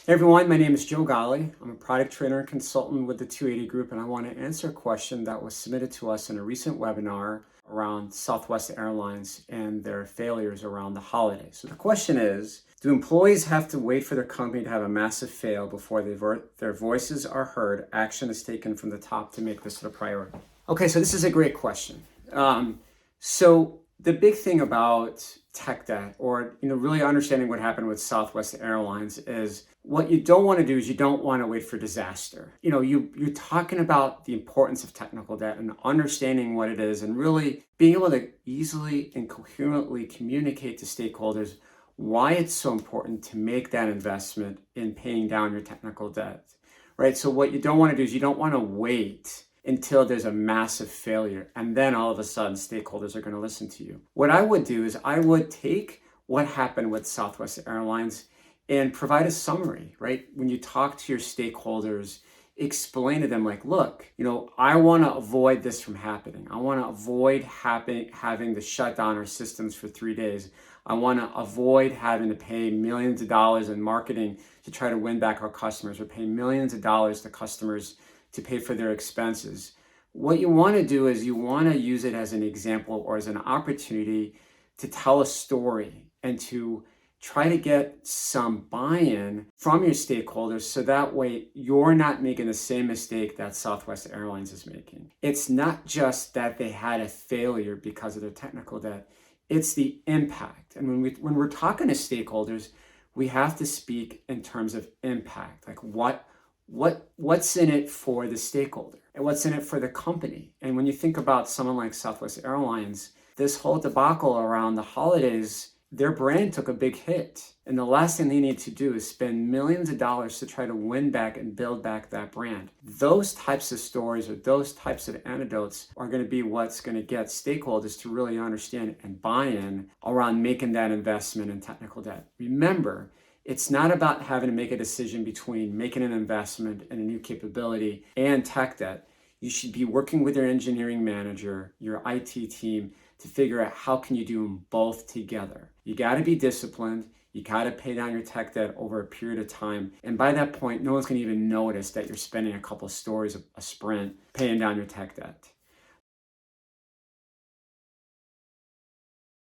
Hey everyone, my name is Ghali. I'm a product trainer and consultant with the 280 Group, and I want to answer a question that was submitted to us in a recent webinar around Southwest Airlines and their failures around the holidays. So the question is, do employees have to wait for their company to have a massive fail before their voices are heard, action is taken from the top to make this a priority? Okay, so this is a great question. So the big thing about tech debt, or really understanding what happened with Southwest Airlines, is what you don't want to do is you don't want to wait for disaster. You're talking about the importance of technical debt and understanding what it is, and really being able to easily and coherently communicate to stakeholders why it's so important to make that investment in paying down your technical debt, right? So what you don't want to do is you don't want to wait until there's a massive failure, and then all of a sudden stakeholders are going to listen to you. What I would do is I would take what happened with Southwest Airlines and provide a summary, right? When you talk to your stakeholders, explain to them like, look, I want to avoid this from happening. I want to avoid having to shut down our systems for 3 days. I want to avoid having to pay millions of dollars in marketing to try to win back our customers, or pay millions of dollars to customers to pay for their expenses. What you want to do is you want to use it as an example or as an opportunity to tell a story and to try to get some buy-in from your stakeholders, so that way you're not making the same mistake that Southwest Airlines is making. It's not just that they had a failure because of their technical debt, it's the impact. And when we're talking to stakeholders, we have to speak in terms of impact, like what's in it for the stakeholder and what's in it for the company. And when you think about someone like Southwest Airlines, this whole debacle around the holidays, their brand took a big hit. And the last thing they need to do is spend millions of dollars to try to win back and build back that brand. Those types of stories or those types of anecdotes are going to be what's going to get stakeholders to really understand and buy in around making that investment in technical debt. Remember, it's not about having to make a decision between making an investment in a new capability and tech debt. You should be working with your engineering manager, your IT team, to figure out how can you do them both together. You got to be disciplined. You got to pay down your tech debt over a period of time. And by that point, no one's going to even notice that you're spending a couple of stories a sprint paying down your tech debt.